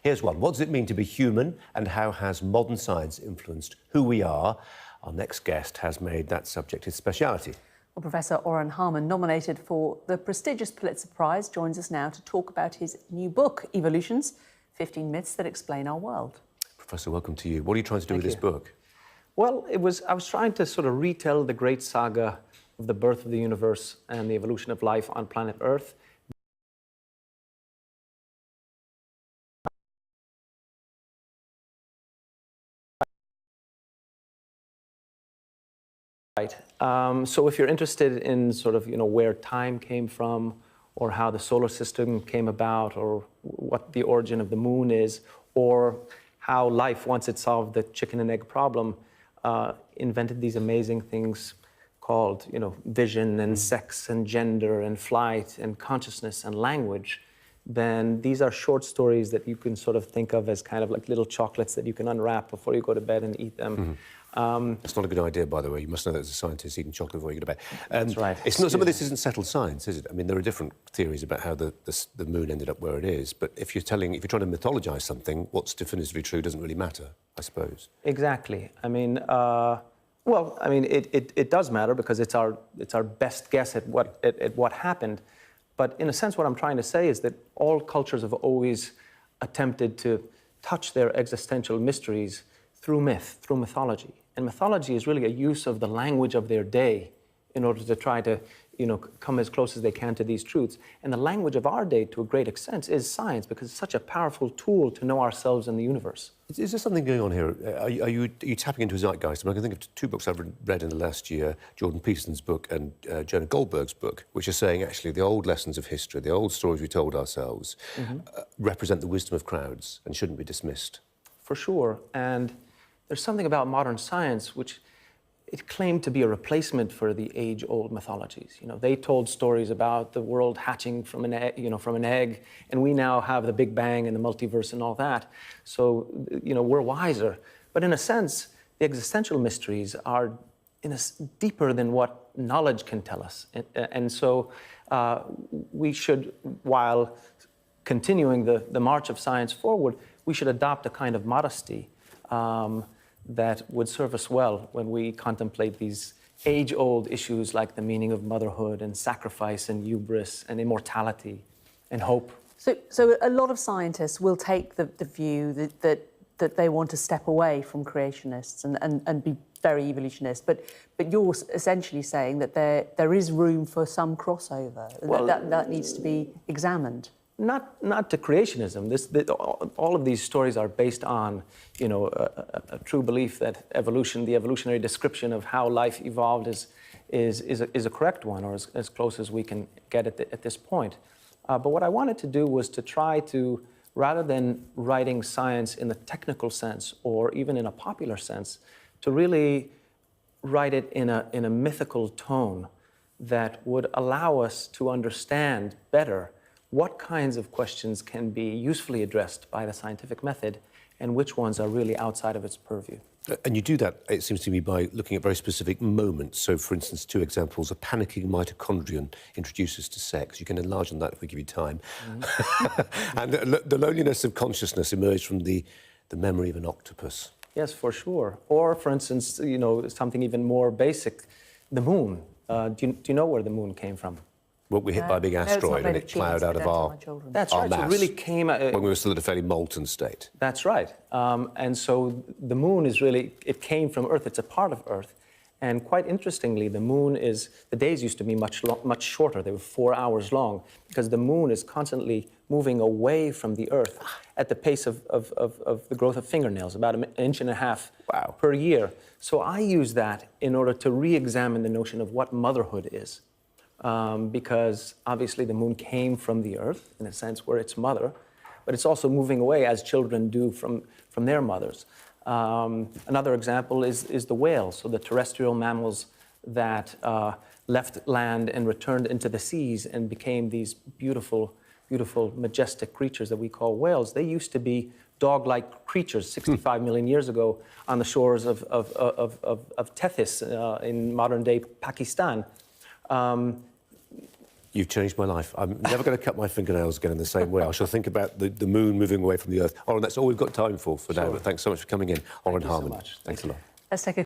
Here's one. What does it mean to be human, and how has modern science influenced who we are? Our next guest has made that subject his speciality. Well, Professor Oren Harman, nominated for the prestigious Pulitzer Prize, joins us now to talk about his new book, Evolutions, 15 Myths That Explain Our World. Professor, welcome to you. What are you trying to do with this book? Well, I was trying to sort of retell the great saga of the birth of the universe and the evolution of life on planet Earth. Right. So if you're interested in sort of, where time came from, or how the solar system came about, or what the origin of the moon is, or how life, once it solved the chicken and egg problem, invented these amazing things called, vision and sex and gender and flight and consciousness and language, then these are short stories that you can sort of think of as kind of like little chocolates that you can unwrap before you go to bed and eat them. That's not a good idea, by the way. You must know that as a scientist, eating chocolate before you go to bed. That's right. It's not, some of this isn't settled science, is it? I mean, there are different theories about how the moon ended up where it is, but if you're trying to mythologise something, what's definitively true doesn't really matter, I suppose. Exactly. I mean, it does matter because it's our best guess at what happened. But in a sense, what I'm trying to say is that all cultures have always attempted to touch their existential mysteries through myth, through mythology. And mythology is really a use of the language of their day in order to try to, come as close as they can to these truths. And the language of our day, to a great extent, is science, because it's such a powerful tool to know ourselves and the universe. Is there something going on here? Are you tapping into a zeitgeist? I mean, I can think of two books I've read in the last year, Jordan Peterson's book and Jonah Goldberg's book, which are saying, actually, the old lessons of history, the old stories we told ourselves, represent the wisdom of crowds and shouldn't be dismissed. For sure. And there's something about modern science which it claimed to be a replacement for the age-old mythologies. They told stories about the world hatching from an egg, and we now have the Big Bang and the multiverse and all that. So, we're wiser. But in a sense, the existential mysteries are deeper than what knowledge can tell us. And so we should, while continuing the march of science forward, we should adopt a kind of modesty that would serve us well when we contemplate these age-old issues like the meaning of motherhood and sacrifice and hubris and immortality and hope. So a lot of scientists will take the view that they want to step away from creationists and be very evolutionist, but you're essentially saying that there is room for some crossover, well, that needs to be examined. Not to creationism. All of these stories are based on, a true belief that evolution, the evolutionary description of how life evolved, is a correct one, or as close as we can get at this point. But what I wanted to do was to try to, rather than writing science in the technical sense or even in a popular sense, to really write it in a mythical tone that would allow us to understand better what kinds of questions can be usefully addressed by the scientific method and which ones are really outside of its purview. And you do that, it seems to me, by looking at very specific moments. So, for instance, two examples, a panicking mitochondrion introduces to sex. You can enlarge on that if we give you time. And the loneliness of consciousness emerged from the memory of an octopus. Yes, for sure. Or, for instance, something even more basic, the moon. Do you know where the moon came from? Well, we hit by a big asteroid and it plowed out of our That's right. mass. So it really came when we were still at a fairly molten state. That's right. And so the moon is really, it came from Earth. It's a part of Earth. And quite interestingly, the moon is, the days used to be much shorter. They were 4 hours long because the moon is constantly moving away from the Earth at the pace of the growth of fingernails, about an inch and a half per year. So I use that in order to re-examine the notion of what motherhood is. Because obviously the moon came from the Earth, in a sense, we're its mother, but it's also moving away as children do from their mothers. Another example is the whales, so the terrestrial mammals that left land and returned into the seas and became these beautiful, majestic creatures that we call whales. They used to be dog-like creatures 65 million years ago on the shores of Tethys in modern-day Pakistan. You've changed my life. I'm never going to cut my fingernails again in the same way. I shall think about the moon moving away from the Earth. Oren, that's all we've got time for now, but thanks so much for coming in. Oren Harman. So much. Thanks a lot. Let's take a